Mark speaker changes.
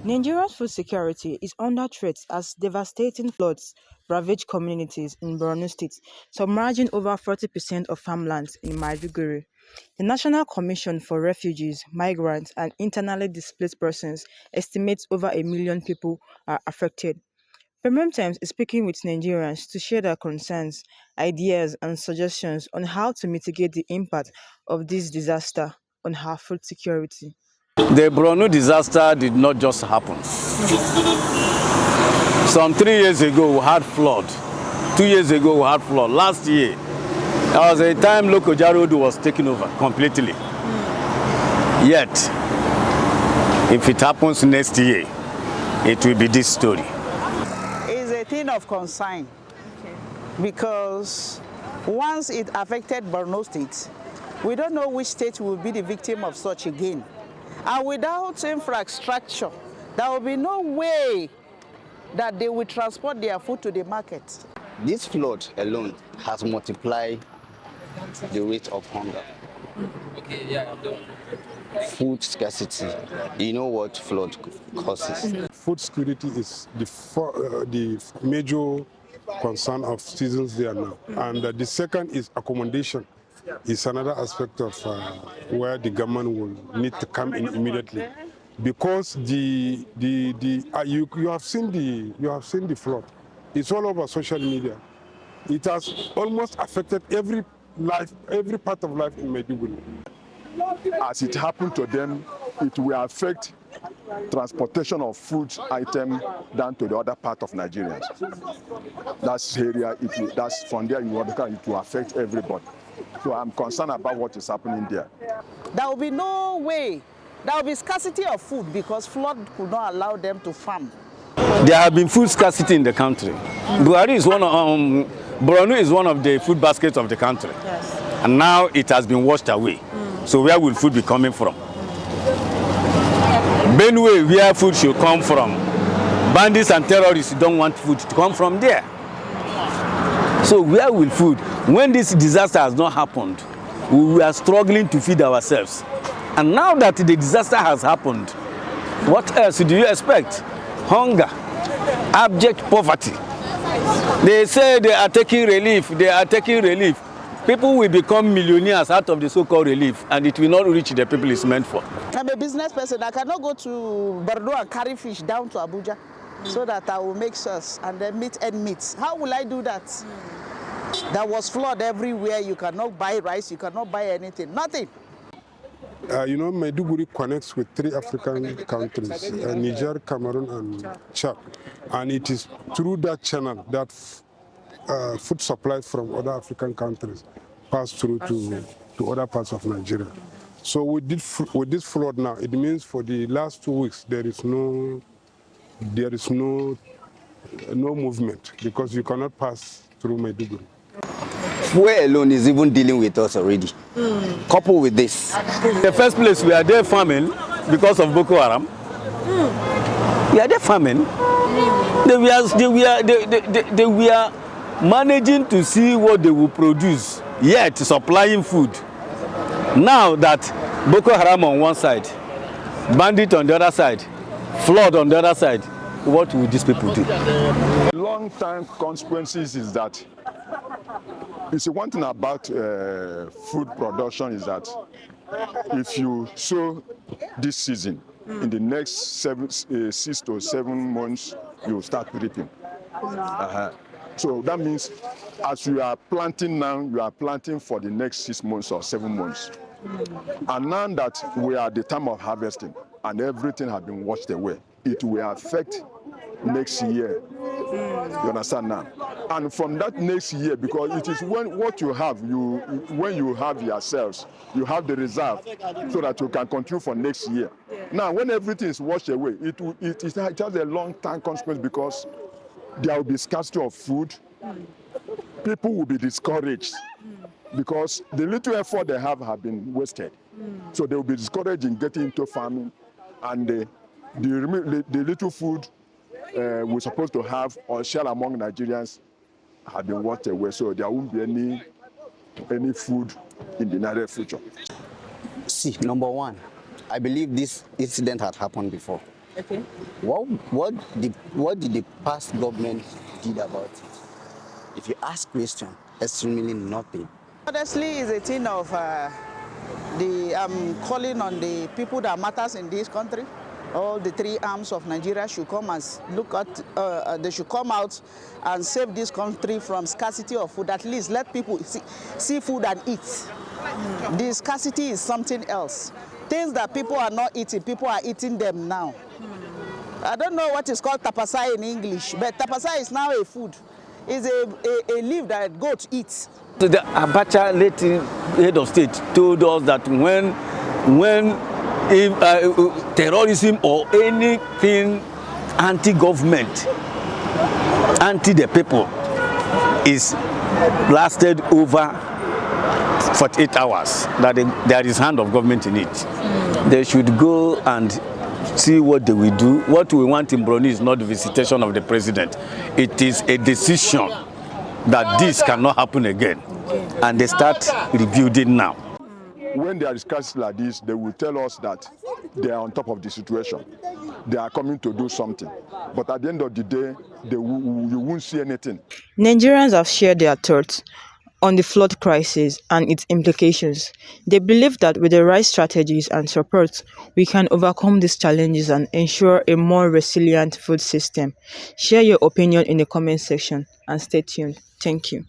Speaker 1: Nigeria's food security is under threat as devastating floods ravage communities in Borno State, submerging over 40% of farmlands in Maiduguri. The National Commission for Refugees, Migrants and Internally Displaced Persons estimates over a million people are affected. Premium Times is speaking with Nigerians to share their concerns, ideas and suggestions on how to mitigate the impact of this disaster on our food security.
Speaker 2: The Borno disaster did not just happen. Some 3 years ago we had flood. 2 years ago we had flood. Last year, there was a time Lokoja Road was taken over completely. Yet, if it happens next year, it will be this story.
Speaker 3: It's a thing of concern because once it affected Borno State, we don't know which state will be the victim of such again. And without infrastructure, there will be no way that they will transport their food to the market.
Speaker 4: This flood alone has multiplied the rate of hunger. Food scarcity. You know what flood causes?
Speaker 5: Food security is the major concern of citizens there now. And the second is accommodation. Is another aspect of where the government will need to come in immediately, because you have seen the flood. It's all over social media. It has almost affected every part of life in Maiduguri.
Speaker 6: As it happened to them, it will affect transportation of food items down to the other part of Nigeria. That's area. That's from there it will affect everybody. So I'm concerned about what is happening there.
Speaker 3: There will be no way. There will be scarcity of food because flood could not allow them to farm.
Speaker 2: There have been food scarcity in the country. Borno is one of the food baskets of the country.
Speaker 1: Yes.
Speaker 2: And now it has been washed away. So where will food be coming from? Benue, where food should come from. Bandits and terrorists don't want food to come from there. So where will food? When this disaster has not happened, we are struggling to feed ourselves. And now that the disaster has happened, what else do you expect? Hunger, abject poverty. They say they are taking relief, People will become millionaires out of the so-called relief, and it will not reach the people it's meant for.
Speaker 3: I'm a business person. I cannot go to Borno and carry fish down to Abuja so that I will make sauce and then meat and meats. How will I do that? There was flood everywhere. You cannot buy rice. You cannot buy anything. Nothing.
Speaker 5: Maiduguri connects with 3 African countries, Niger, Cameroon, and Chad. And it is through that channel that food supplies from other African countries pass through to other parts of Nigeria. So with this flood now, it means for the last 2 weeks there is no movement because you cannot pass through Maiduguri.
Speaker 4: Fuel alone is even dealing with us already. Coupled with this.
Speaker 2: In the first place, we are there farming because of Boko Haram. We are there farming. They were managing to see what they will produce, yet supplying food. Now that Boko Haram on one side, bandit on the other side, flood on the other side, what will these people do?
Speaker 6: Long-term consequences is that, you see, one thing about food production is that if you sow this season, in the next 6 to 7 months, you start reaping. So that means as you are planting now, you are planting for the next 6 months or 7 months. And now that we are at the time of harvesting and everything has been washed away, it will affect next year. You understand now? And from that next year, because it is what you have, when you have yourselves, you have the reserve so that you can continue for next year. Now, when everything is washed away, it has a long-term consequence because there will be scarcity of food. People will be discouraged because the little effort they have been wasted. So they will be discouraged in getting into farming, and the little food we're supposed to have or share among Nigerians have been washed away, so there won't be any food in the near future.
Speaker 4: See, number one, I believe this incident had happened before.
Speaker 1: Okay.
Speaker 4: What did the past government did about it? If you ask question, extremely nothing.
Speaker 3: Honestly, it's a thing of I'm calling on the people that matters in this country. All the three arms of Nigeria should come and look at, they should come out and save this country from scarcity of food. At least let people see food and eat. The scarcity is something else. Things that people are not eating, people are eating them now. I don't know what is called tapasai in English, but tapasai is now a food. It's a leaf that goat eats.
Speaker 2: So the Abacha late head of state told us that when if terrorism or anything anti-government, anti the people is lasted over 48 hours, that there is hand of government in it. They should go and see what they will do. What we want in Borno is not the visitation of the president. It is a decision that this cannot happen again. And they start rebuilding now.
Speaker 6: When they are discussing like this, they will tell us that they are on top of the situation. They are coming to do something. But at the end of the day, you won't see anything.
Speaker 1: Nigerians have shared their thoughts on the flood crisis and its implications. They believe that with the right strategies and support, we can overcome these challenges and ensure a more resilient food system. Share your opinion in the comment section and stay tuned. Thank you.